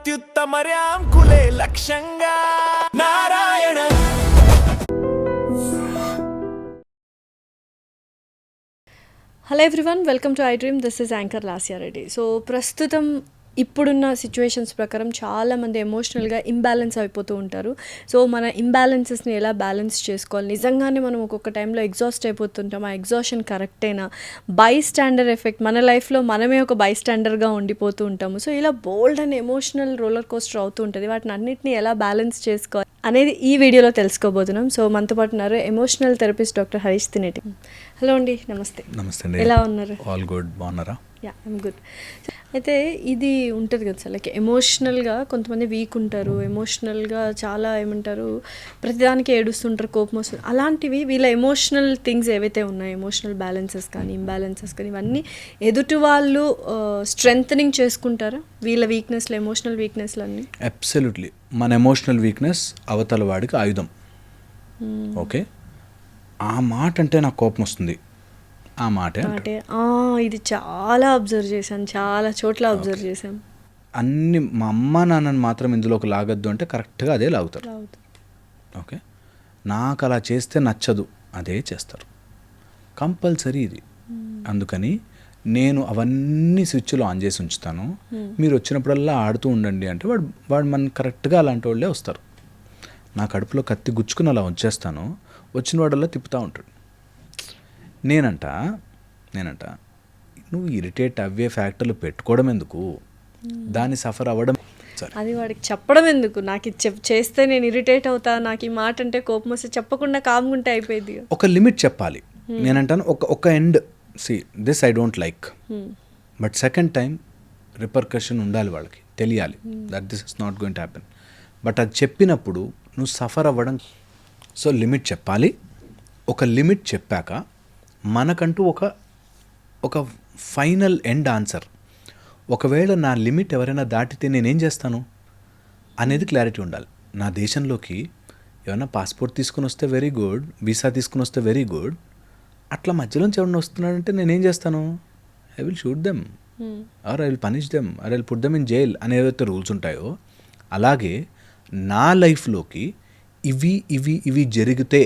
అత్యుత్తమర్యాం కులే లక్ష్యంగా Narayana. Hello everyone, welcome to I dream. This is anchor Lasya Reddy. So ప్రస్తుతం ఇప్పుడున్న situations ప్రకారం చాలామంది ఎమోషనల్గా ఇంబ్యాలెన్స్ అయిపోతూ ఉంటారు. సో మన ఇంబ్యాలెన్సెస్ని ఎలా బ్యాలెన్స్ చేసుకోవాలి, నిజంగానే మనం ఒక్కొక్క టైంలో ఎగ్జాస్ట్ అయిపోతుంటాం, ఆ ఎగ్జాషన్ కరెక్టేనా, బై స్టాండర్ ఎఫెక్ట్, మన లైఫ్లో మనమే ఒక బై స్టాండర్గా ఉండిపోతూ ఉంటాము. సో ఇలా బోల్డ్ అండ్ ఎమోషనల్ రోలర్ కోస్టర్ అవుతూ ఉంటుంది. వాటిని అన్నింటినీ ఎలా బ్యాలెన్స్ చేసుకోవాలి అనేది ఈ వీడియోలో తెలుసుకోబోతున్నాం. సో మనతో పాటు ఉన్నారు emotional therapist doctor Harish Tineti. Hello అండి, నమస్తే. నమస్తే అండి. ఎలా ఉన్నారు? All good. బాగున్నారా? Yeah, I'm good. అయితే ఇది ఉంటుంది కదా సార్, లైక్ ఎమోషనల్గా కొంతమంది వీక్ ఉంటారు, ఎమోషనల్గా చాలా ఏమంటారు ప్రతిదానికి ఏడుస్తుంటారు, కోపం వస్తుంది. అలాంటివి వీళ్ళ ఎమోషనల్ థింగ్స్ ఏవైతే ఉన్నాయో, ఎమోషనల్ బ్యాలెన్సెస్ కానీ ఇంబ్యాలెన్సెస్ కానీ, ఇవన్నీ ఎదుటి వాళ్ళు స్ట్రెంథనింగ్ చేసుకుంటారా వీళ్ళ వీక్నెస్లు, ఎమోషనల్ వీక్నెస్లు అన్నీ? అబ్సల్యూట్లీ. మన ఎమోషనల్ వీక్నెస్ అవతల వాడికి ఆయుధం. ఓకే, ఆ మాట అంటే నాకు కోపం వస్తుంది, ఆ మాటే ఇది చాలా అబ్జర్వ్ చేశాను, చాలా చోట్ల అబ్జర్వ్ చేశాను. అన్ని మా అమ్మ నాన్నని మాత్రం ఇందులోకి లాగద్దు అంటే కరెక్ట్గా అదే లాగుతారు. ఓకే, నాకు అలా చేస్తే నచ్చదు, అదే చేస్తారు కంపల్సరీ ఇది. అందుకని నేను అవన్నీ స్విచ్లు ఆన్ చేసి ఉంచుతాను. మీరు వచ్చినప్పుడల్లా ఆడుతూ ఉండండి అంటే వాడు మన కరెక్ట్గా అలాంటి వాళ్ళే వస్తారు. నా కడుపులో కత్తి గుచ్చుకుని అలా వచ్చేస్తాను, వచ్చిన వాడల్లా తిప్పుతూ ఉంటాడు. నేనంట నువ్వు ఇరిటేట్ అవ్వే ఫ్యాక్టర్లు పెట్టుకోవడం ఎందుకు, దాన్ని సఫర్ అవ్వడం, అది వాడికి చెప్పడం ఎందుకు, నాకు ఇది చేస్తే నేను ఇరిటేట్ అవుతా, నాకు ఈ మాట అంటే కోపం వస్తే చెప్పకుండా కామ్గుంటే అయిపోయింది. ఒక లిమిట్ చెప్పాలి. నేనంటాను ఒక end, see this I don't like, but second time repercussion ఉండాలి, వాళ్ళకి తెలియాలి that this is not going to happen. But అది చెప్పినప్పుడు నువ్వు సఫర్ అవ్వడం, సో లిమిట్ చెప్పాలి. ఒక లిమిట్ చెప్పాక మనకంటూ ఒక ఫైనల్ ఎండ్ ఆన్సర్. ఒకవేళ నా లిమిట్ ఎవరైనా దాటితే నేనేం చేస్తాను అనేది క్లారిటీ ఉండాలి. నా దేశంలోకి ఏమైనా పాస్పోర్ట్ తీసుకుని వస్తే వెరీ గుడ్, వీసా తీసుకుని వస్తే వెరీ గుడ్. అట్లా మధ్యలోంచి ఎవరైనా వస్తున్నాడంటే నేనేం చేస్తాను? I will shoot them or I will punish them or I will put them in jail అని ఏవైతే రూల్స్ ఉంటాయో, అలాగే నా లైఫ్లోకి ఇవి ఇవి ఇవి జరిగితే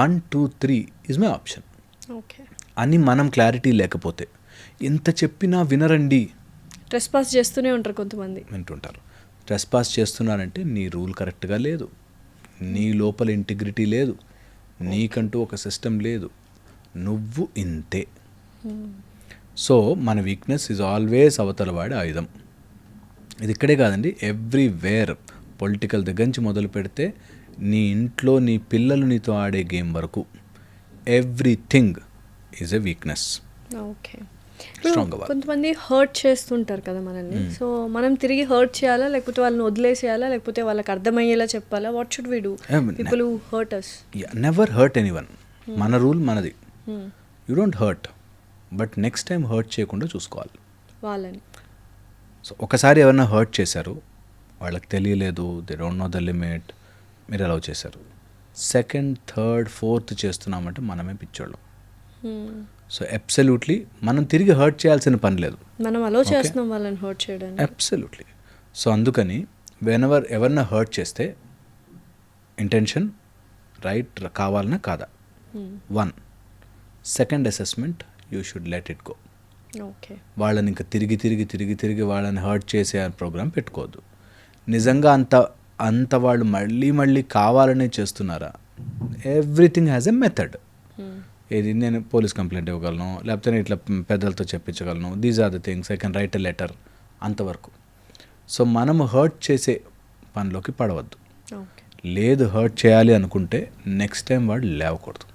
1, 2, 3 ఈజ్ మై ఆప్షన్ అని మనం క్లారిటీ లేకపోతే ఎంత చెప్పినా వినరండి. ట్రెస్పాస్ చేస్తూనే ఉంటారు, కొంతమంది వింటుంటారు. ట్రెస్పాస్ చేస్తున్నారంటే నీ రూల్ కరెక్ట్గా లేదు, నీ లోపల ఇంటిగ్రిటీ లేదు, నీకంటూ ఒక సిస్టమ్ లేదు, నువ్వు ఇంతే. సో మన వీక్నెస్ ఈజ్ ఆల్వేస్ అవతల వాడి ఆయుధం. ఇది ఇక్కడే కాదండి, ఎవ్రీవేర్. పొలిటికల్ దగ్గర నుంచి మొదలు పెడితే నీ ఇంట్లో నీ పిల్లలు నీతో ఆడే గేమ్ వరకు everything is a weakness. Okay, కొంతమంది హర్ట్ చేస్తుంటారు కదా మనల్ని. సో మనం తిరిగి హర్ట్ చేయాలా, లేకపోతే వాళ్ళని వదిలేసేయాలా, లేకపోతే వాళ్ళకి అర్థమయ్యేలా చెప్పాలా? What should we do people who hurt us? Never hurt anyone. మన రూల్ మనది. You don't hurt, but next time hurt చేయకుండా చూసుకోవాలి వాళ్ళని. సో ఒకసారి ఎవరైనా హర్ట్ చేశారు, వాళ్ళకి తెలియలేదు, they don't know the limit, మీరు అలౌ చేశారు. సెకండ్, థర్డ్, ఫోర్త్ చేస్తున్నామంటే మనమే పిచ్చోళ్ళం. సో అబ్సల్యూట్లీ మనం తిరిగి హర్ట్ చేయాల్సిన పని లేదు, మనం అలౌ చేస్తున్నాం వాళ్ళని హర్ట్ చేయడానికి. అబ్సల్యూట్లీ. సో అందుకని ఎవరన్నా హర్ట్ చేస్తే ఇంటెన్షన్ రైట్ కావాలన్నా కాదా, 1. Second assessment, you should let it go. Okay, వాళ్ళని ఇంకా తిరిగి వాళ్ళని హర్ట్ చేసే ప్రోగ్రామ్ పెట్టుకోవద్దు. నిజంగా అంత వాళ్ళు మళ్ళీ కావాలనే చేస్తున్నారా? Everything has a method. ఏది, నేను పోలీస్ కంప్లైంట్ ఇవ్వగలను, లేకపోతే నేను ఇట్లా పెద్దలతో చెప్పించగలను, these are the things, I can write a letter, అంతవరకు. సో మనము హర్ట్ చేసే పనిలోకి పడవద్దు. లేదు హర్ట్ చేయాలి అనుకుంటే నెక్స్ట్ టైం వాడు లేవకూడదు.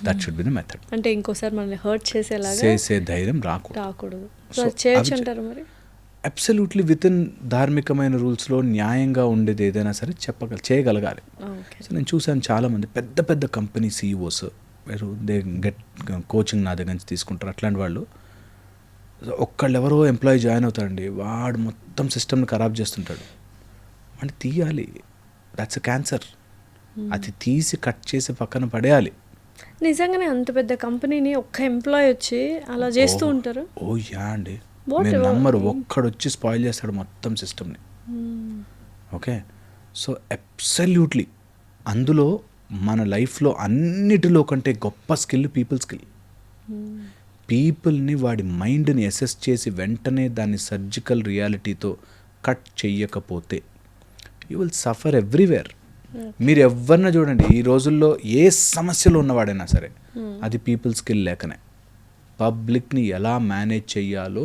That should be the method. అంటే ఇంకోసారి మనల్ని హర్ట్ చేసే ధైర్యం రాకూడదు. చేయొచ్చు అంటారు మరి? అబ్సల్యూట్లీ విత్ ఇన్ ధార్మికమైన రూల్స్లో న్యాయంగా ఉండేది ఏదైనా సరే చేయగలగాలి. సో నేను చూశాను చాలామంది పెద్ద company CEOs, they get coaching నా దగ్గర నుంచి తీసుకుంటారు. అట్లాంటి వాళ్ళు ఒక్కళ్ళెవరో ఎంప్లాయీ జాయిన్ అవుతారండి, వాడు మొత్తం సిస్టమ్ని ఖరాబ్ చేస్తుంటాడు. అంటే తీయాలి, దట్స్ ఎ క్యాన్సర్. అది తీసి కట్ చేసి పక్కన పడేయాలి. నిజంగానే అంత పెద్ద కంపెనీని ఒక్క ఎంప్లాయ్ వచ్చి అలా చేస్తూ ఉంటారు? ఓ యా అండి, మీరు నమ్మరు, ఒక్కడొచ్చి స్పాయిల్ చేస్తాడు మొత్తం సిస్టమ్ని. ఓకే, సో అబ్సల్యూట్లీ అందులో మన లైఫ్లో అన్నిటిలో కంటే గొప్ప స్కిల్ పీపుల్ స్కిల్. పీపుల్ని వాడి మైండ్ని అసెస్ చేసి వెంటనే దాన్ని సర్జికల్ రియాలిటీతో కట్ చెయ్యకపోతే యూ విల్ సఫర్ ఎవ్రీవేర్. మీరు ఎవరిన చూడండి, ఈ రోజుల్లో ఏ సమస్యలో ఉన్నవాడైనా సరే అది పీపుల్ స్కిల్ లేకనే, పబ్లిక్ని ఎలా మేనేజ్ చెయ్యాలో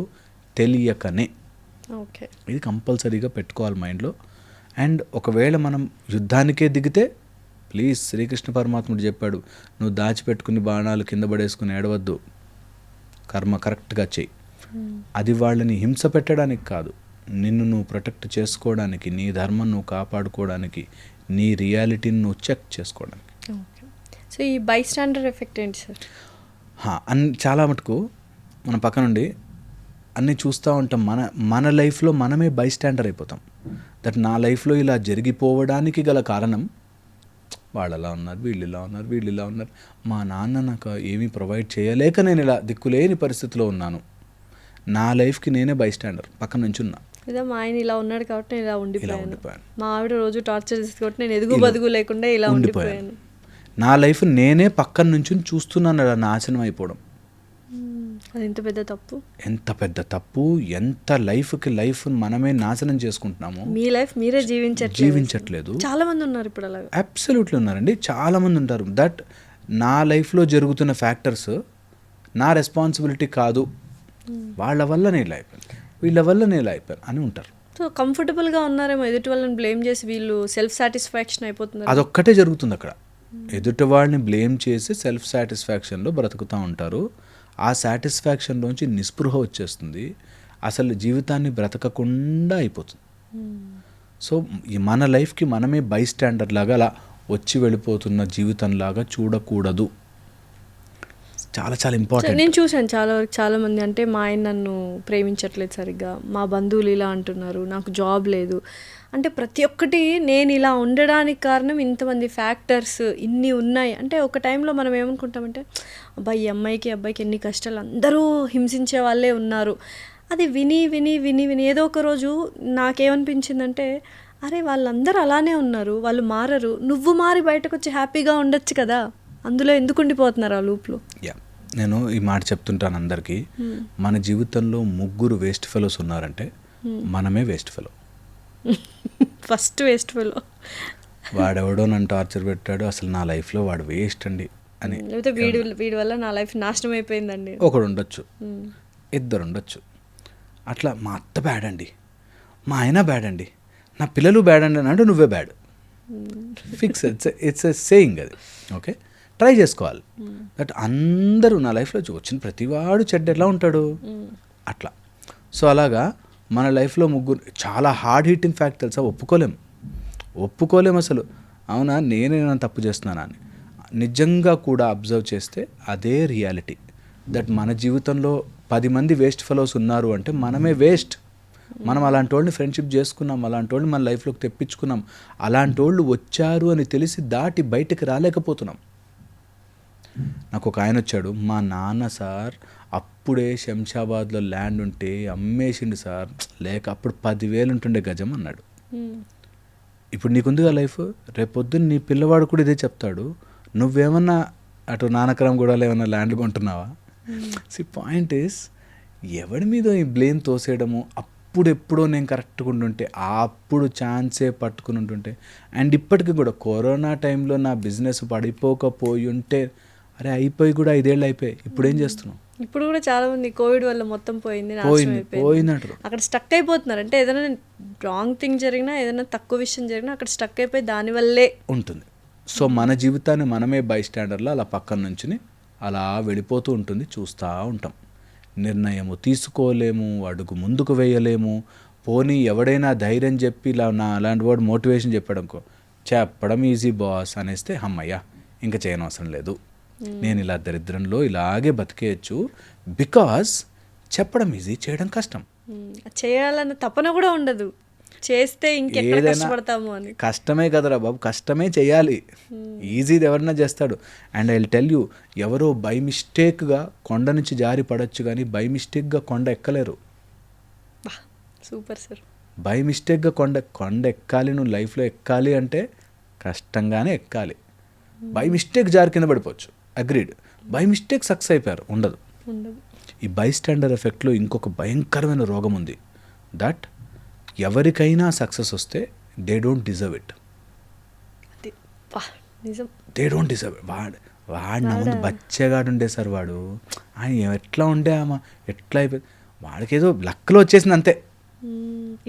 తెలియకనే. ఓకే, ఇది కంపల్సరీగా పెట్టుకోవాలి మైండ్లో. అండ్ ఒకవేళ మనం యుద్ధానికే దిగితే ప్లీజ్, శ్రీకృష్ణ పరమాత్ముడు చెప్పాడు, నువ్వు దాచిపెట్టుకుని బాణాలు కింద పడేసుకుని ఏడవద్దు, కర్మ కరెక్ట్గా చెయ్యి. అది వాళ్ళని హింస పెట్టడానికి కాదు, నిన్ను నువ్వు ప్రొటెక్ట్ చేసుకోవడానికి, నీ ధర్మం నువ్వు కాపాడుకోవడానికి, నీ రియాలిటీని నువ్వు చెక్ చేసుకోవడానికి. ఓకే. సో ఈ బైస్టాండర్ ఎఫెక్ట్ ఏంటి సార్? చాలా మటుకు మన పక్క నుండి అన్నీ చూస్తూ ఉంటాం. మన లైఫ్లో మనమే బైస్టాండర్ అయిపోతాం. దట్ నా లైఫ్లో ఇలా జరిగిపోవడానికి గల కారణం వాళ్ళు అలా ఉన్నారు, వీళ్ళు ఇలా ఉన్నారు, వీళ్ళు ఇలా ఉన్నారు, మా నాన్న నాకు ఏమీ ప్రొవైడ్ చేయలేక నేను ఇలా దిక్కులేని పరిస్థితిలో ఉన్నాను. నా లైఫ్కి నేనే బైస్టాండర్, పక్కన నుంచి ఉన్నా. లేదా మా ఆయన ఇలా ఉన్నాడు కాబట్టి నేను ఇలా ఉండిపోయాను, మా ఆవిడ రోజు టార్చర్ చేసి కాబట్టి నేను ఎదుగు బదుగు లేకుండా ఇలా ఉండిపోయాను. నా లైఫ్ నేనే పక్కన నుంచి చూస్తున్నాను అలా నాశనం అయిపోవడం. అది ఎంత పెద్ద తప్పు, ఎంత పెద్ద తప్పు, ఎంత లైఫ్ మనమే నాశనం చేసుకుంటున్నాము. మీ లైఫ్ మీరే జీవించట్లేదు. చాలా మంది ఉన్నారు ఇప్పుడు అలాగా. అబ్సల్యూట్లీ ఉన్నారండి, చాలా మంది ఉంటారు. దట్ నా లైఫ్లో జరుగుతున్న ఫ్యాక్టర్స్ నా రెస్పాన్సిబిలిటీ కాదు, వాళ్ళ వల్ల నేను ఇలా అయిపోయాను, వీళ్ళ వల్ల నేను ఇలా అయిపోయాను అని ఉంటారు. సో కంఫర్టబుల్గా ఉన్నారేమో, ఎదుటి వాళ్ళని బ్లేమ్ చేసి వీళ్ళు సెల్ఫ్ సాటిస్ఫాక్షన్ అయిపోతున్నారు. అదొక్కటే జరుగుతుంది అక్కడ. ఎదుటి వాళ్ళని బ్లేమ్ చేసి సెల్ఫ్ సాటిస్ఫాక్షన్లో బ్రతుకుతూ ఉంటారు. ఆ సాటిస్ఫాక్షన్లోంచి నిస్పృహ వచ్చేస్తుంది, అసలు జీవితాన్ని బ్రతకకుండా అయిపోతుంది. సో మన లైఫ్కి మనమే బైస్టాండర్ లాగా అలా వచ్చి వెళ్ళిపోతున్న జీవితంలాగా చూడకూడదు. చాలా చాలా ఇంపార్టెంట్. నేను చూశాను చాలా వరకు చాలామంది, అంటే మా ఆయన నన్ను ప్రేమించట్లేదు సరిగ్గా, మా బంధువులు ఇలా అంటున్నారు, నాకు జాబ్ లేదు, అంటే ప్రతి ఒక్కటి నేను ఇలా ఉండడానికి కారణం ఇంతమంది ఫ్యాక్టర్స్ ఇన్ని ఉన్నాయి. అంటే ఒక టైంలో మనం ఏమనుకుంటామంటే అబ్బాయి అబ్బాయికి ఎన్ని కష్టాలు, అందరూ హింసించే వాళ్ళే ఉన్నారు. అది విని విని విని విని ఏదో ఒక రోజు నాకేమనిపించిందంటే, అరే వాళ్ళందరూ అలానే ఉన్నారు, వాళ్ళు మారరు, నువ్వు మారి బయటకు వచ్చి హ్యాపీగా ఉండొచ్చు కదా, అందులో ఎందుకు ఉండిపోతున్నారు ఆ లూప్లో. నేను ఈ మాట చెప్తుంటాను అందరికీ, మన జీవితంలో 3 వేస్ట్ ఫెలోస్ ఉన్నారంటే మనమే waste fellow. First waste fellow. వాడెవడో నన్ను టార్చర్ పెట్టాడు, అసలు నా లైఫ్లో వాడు వేస్ట్ అండి అని, లేకపోతే వీడి వల్ల నా లైఫ్ నాశనం అయిపోయిందండి. ఒకడు ఉండొచ్చు, 2 ఉండొచ్చు. అట్లా మా అత్త బ్యాడ్ అండి, మా ఆయన బ్యాడ్ అండి, నా పిల్లలు బ్యాడ్ అండి అని అంటే నువ్వే bad. Fix, it's a saying అది. ఓకే, ట్రై చేసుకోవాలి. దట్ అందరూ నా లైఫ్లో వచ్చిన ప్రతివాడు చెడ్డ ఎలా ఉంటాడు అట్లా. సో అలాగా మన లైఫ్లో 3 చాలా హార్డ్ హిట్టింగ్ ఫ్యాక్ట్ తెలుసా, ఒప్పుకోలేం అసలు. అవునా నేనేమైనా తప్పు చేస్తున్నానా అని నిజంగా కూడా అబ్జర్వ్ చేస్తే అదే రియాలిటీ. దట్ మన జీవితంలో 10 మంది వేస్ట్ ఫెలోస్ ఉన్నారు అంటే మనమే వేస్ట్. మనం అలాంటి వాళ్ళని ఫ్రెండ్షిప్ చేసుకున్నాం, అలాంటి వాళ్ళని మన లైఫ్లోకి తెప్పించుకున్నాం, అలాంటి వాళ్ళు వచ్చారు అని తెలిసి దాటి బయటకు రాలేకపోతున్నాం. నాకు ఒక ఆయన వచ్చాడు, మా నాన్న సార్ అప్పుడే శంషాబాద్లో ల్యాండ్ ఉంటే అమ్మేసిండు సార్, లేక అప్పుడు 10,000 ఉంటుండే గజం అన్నాడు. ఇప్పుడు నీకుందిగా లైఫ్, రేపొద్దున్న నీ పిల్లవాడు కూడా ఇదే చెప్తాడు. నువ్వేమన్నా అటు నానకరం కూడా ఏమన్నా ల్యాండ్ కొంటున్నావా? పాయింట్ ఈస్, ఎవడి మీద ఈ బ్లేమ్ తోసేయడము, అప్పుడెప్పుడో నేను కరెక్ట్గా ఉంటుంటే, అప్పుడు ఛాన్సే పట్టుకుని ఉంటుంటే, అండ్ ఇప్పటికీ కూడా కరోనా టైంలో నా బిజినెస్ పడిపోకపోయి ఉంటే, అరే అయిపోయి కూడా 5 ఏళ్ళు అయిపోయాయి, ఇప్పుడు ఏం చేస్తున్నావు? ఇప్పుడు కూడా చాలా మంది కోవిడ్ వల్ల మొత్తం పోయింది, పోయినట్టు అక్కడ స్టక్ అయిపోతున్నారు. అంటే ఏదైనా రాంగ్ థింగ్ జరిగినా, ఏదైనా తక్కువ విషయం జరిగినా అక్కడ స్టక్ అయిపోయి దానివల్లే ఉంటుంది. సో మన జీవితాన్ని మనమే బైస్టాండర్లో అలా పక్కన నుంచి అలా వెళ్ళిపోతూ ఉంటుంది, చూస్తూ ఉంటాం. నిర్ణయము తీసుకోలేము, అడుగు ముందుకు వేయలేము. పోనీ ఎవడైనా ధైర్యం చెప్పి ఇలా అలాంటి వాడు మోటివేషన్ చెప్పాడనుకో, చెప్పడం ఈజీ బాస్ అనేస్తే అమ్మయ్యా ఇంకా చేయనవసరం లేదు, నేను ఇలా దరిద్రంలో ఇలాగే బతికేయచ్చు. బికాస్ చెప్పడం ఈజీ, చేయడం కష్టం. చేయాలన్న తపన కూడా ఉండదు, చేస్తే ఇంకెక్కడ కష్టపడతాము అని. కష్టమే కదరా బాబు, కష్టమే చేయాలి. ఈజీది ఎవరన్నా చేస్తాడు. And I will tell you, ఎవరో బై మిస్టేక్గా కొండ నుంచి జారి పడవచ్చు కానీ బై మిస్టేక్గా కొండ ఎక్కలేరు. Super sir. బై మిస్టేక్గా కొండ ఎక్కాలి, నువ్వు లైఫ్లో ఎక్కాలి అంటే కష్టంగానే ఎక్కాలి. బై మిస్టేక్ జారి కింద పడిపోవచ్చు, అగ్రీడ్. బై మిస్టేక్ సక్సెస్ అయిపోయారు, ఉండదు. ఈ బై స్టాండర్ ఎఫెక్ట్లో ఇంకొక భయంకరమైన రోగం ఉంది, దట్ ఎవరికైనా సక్సెస్ వస్తే దే డోంట్ డిజర్వ్ ఇట్. నిజం. They don't deserve it. వాడు నా ముందు బచ్చగాడు ఉండే సార్, వాడు ఆయన ఎట్లా ఉండే ఆమె ఎట్లా అయిపోయింది, వాడికి ఏదో లక్లో వచ్చేసింది అంతే.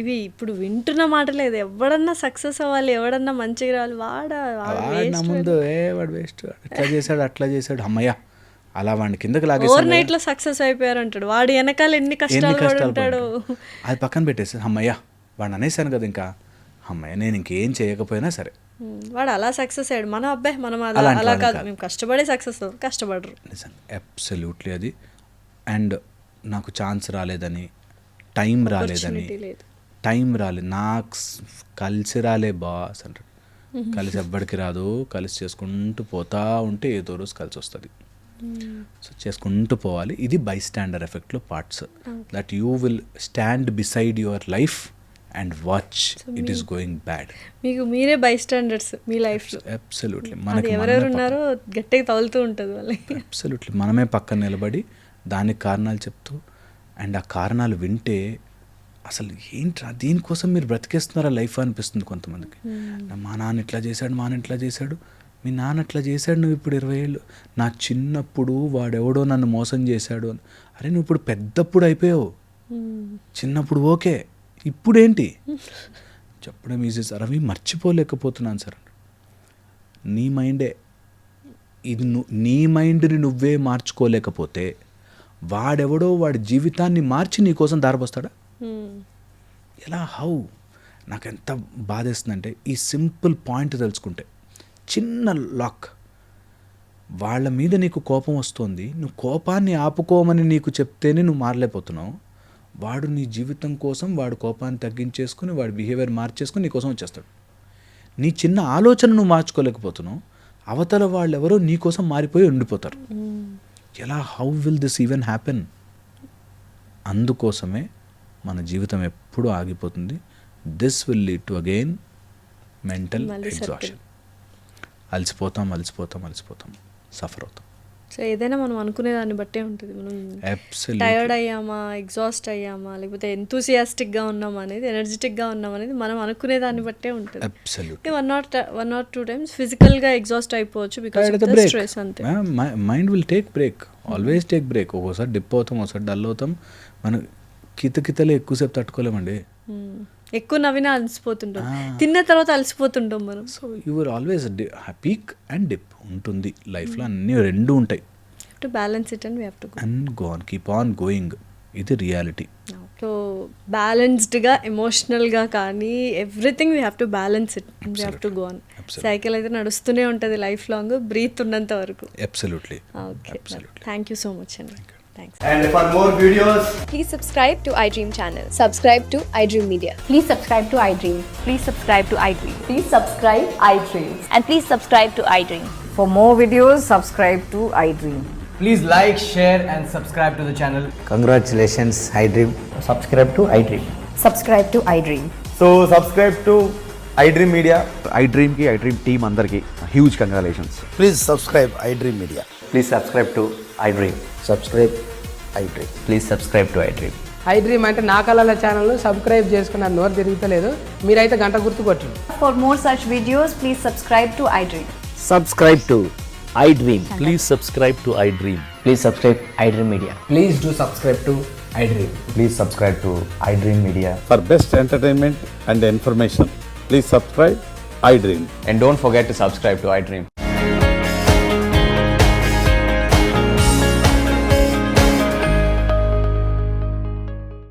ఇవి ఇప్పుడు వింటున్న మాట లేదు, ఎవడన్నా సక్సెస్ అవ్వాలి, ఎవడన్నా మంచిగా రావాలి, వాడు నా ముందు వాడు వేస్ట్, ఇట్లా చేశాడు అట్లా చేశాడు, అమ్మయ్య అలా వాడిని కిందకి లాగేసి ఓవర్ నైట్ లో సక్సెస్ అయిపోయారు అంటాడు. వాడు వెనకాల ఎన్ని కష్టాలు పడుంటాడు. అది పక్కన పెట్టేసి అమ్మయ్య వాడు అనేసాను కదా, ఇంకా అమ్మయ్య నేను ఇంకేం చేయకపోయినా సరే. వాడు అలా సక్సెస్ అయ్యాడు, మనం అబ్బాయి మనం అలా కాదు, మేము కష్టపడే సక్సెస్ కష్టపడరు. నిజంగా అబ్సల్యూట్లీ అది. అండ్ నాకు ఛాన్స్ రాలేదని, టైం రాలేదని, నాకు కలిసి రాలే బాస్ అంటాడు. కలిసి ఎవ్వడికి రాదు, కలిసి చేసుకుంటూ పోతా ఉంటే ఏదో రోజు కలిసి వస్తుంది. సో చేసుకుంటూ పోవాలి. ఇది బై స్టాండర్ ఎఫెక్ట్లో parts, that you will stand beside your life and watch it is going bad. మీకు మీరే బై స్టాండర్డ్స్ మీ లైఫ్లో. అబ్సల్యూట్లీ. మనకి ఎవరెవరు ఉన్నారో గట్టిగా తగులుతూ ఉంటుంది వాళ్ళకి. అబ్సల్యూట్లీ. మనమే పక్కన నిలబడి దానికి కారణాలు చెప్తూ, అండ్ ఆ కారణాలు వింటే అసలు ఏంట్రా దీనికోసం మీరు బ్రతికేస్తున్నారా లైఫ్ అనిపిస్తుంది కొంతమందికి. మా నాన్న ఇట్లా చేశాడు, మా నాన్న ఇట్లా చేశాడు, మీ నాన్న అట్లా చేశాడు, నువ్వు ఇప్పుడు 20 ఏళ్ళు, నా చిన్నప్పుడు వాడెవడో నన్ను మోసం చేశాడు అని. అరే నువ్వు ఇప్పుడు పెద్దప్పుడు అయిపోయావు, చిన్నప్పుడు ఓకే, ఇప్పుడేంటి చెప్పడం ఈజీ సార్. అవి మర్చిపోలేకపోతున్నాను సార్. నీ మైండే ఇది, నీ మైండ్ని నువ్వే మార్చుకోలేకపోతే వాడెవడో వాడి జీవితాన్ని మార్చి నీ కోసం దారిపోస్తాడా? ఎలా? హౌ? నాకు ఎంత బాధేస్తుందంటే ఈ సింపుల్ పాయింట్ తెలుసుకుంటే, చిన్న లాక్, వాళ్ళ మీద నీకు కోపం వస్తుంది, నువ్వు కోపాన్ని ఆపుకోమని నీకు చెప్తేనే నువ్వు మారలేకపోతున్నావు. వాడు నీ జీవితం కోసం వాడు కోపాన్ని తగ్గించేసుకుని వాడి బిహేవియర్ మార్చేసుకుని నీ కోసం వచ్చేస్తాడు. నీ చిన్న ఆలోచన నువ్వు మార్చుకోలేకపోతున్నావు, అవతల వాళ్ళెవరో నీ కోసం మారిపోయి ఉండిపోతారు. ఎలా? How will this even happen? అందుకోసమే మన జీవితం ఎప్పుడూ ఆగిపోతుంది. This will lead to again mental exhaustion. అలసిపోతాం, సఫర్ అవుతాం. సో ఏదైనా మనం అనుకునే దాన్ని బట్టే ఉంటుంది. మనం టైర్డ్ అయ్యామా, ఎగ్జాస్ట్ అయ్యామా, లేకపోతే ఎంతూసియాస్టిక్గా ఉన్నామా అనేది, ఎనర్జెటిక్గా ఉన్నామా అనేది మనం అనుకునే దాన్ని బట్టే ఉంటుంది. అబ్సల్యూట్లీ. 1 or 2 times ఫిజికల్గా ఎగ్జాస్ట్ అయిపోవచ్చు బికాస్ ఆఫ్ ద స్ట్రెస్. అంతే. Mind will take break, always take break. ఒక్కోసారి డిప్ అవుతాం, ఒకసారి డల్ అవుతాం. మనం కితకితలే ఎక్కువసేపు తట్టుకోలేమండి. ఎక్కువ నవ్వినా అలసిపోతుంటాం, తిన్న తర్వాత అలసిపోతుంటాం మనం. So your always peak and dip ఉంటుంది లైఫ్లో, అన్నీ రెండు ఉంటాయి. To balance it and we have to go and go on, keep on going. ఇది రియాలిటీ. సో బ్యాలెన్స్డ్గా, ఎమోషనల్గా కానీ everything we have to balance it, we have to go on. Cycle అయితే నడుస్తూనే ఉంటుంది లైఫ్ లాంగ్, బ్రీత్ ఉన్నంత వరకు. Absolutely. Okay, thank you so much అండి. Thanks. And for more videos, please subscribe to iDream channel. Subscribe to iDream Media. Please subscribe to iDream. Please subscribe to iDream. Please subscribe iDream. And please subscribe to iDream. For more videos, subscribe to iDream. please like, share and subscribe to the channel. Congratulations, iDream. Subscribe to iDream. Subscribe to iDream. So subscribe to iDream Media. iDream ki iDream team andarki huge congratulations. Please subscribe iDream Media. Please subscribe to iDream. Subscribe iDream. Please subscribe to iDream. iDream అంటే నా కళల channel subscribe చేసుకున్న నోరు తిరుగుతలేదు, మీరైతే గంట గుర్తు కొట్టండి. For more such videos, please subscribe to iDream. Subscribe to iDream. Please subscribe to iDream. Please subscribe iDream Media. Please do subscribe to iDream. Please subscribe to iDream Media. For best entertainment and information, please subscribe iDream. And don't forget to subscribe to iDream.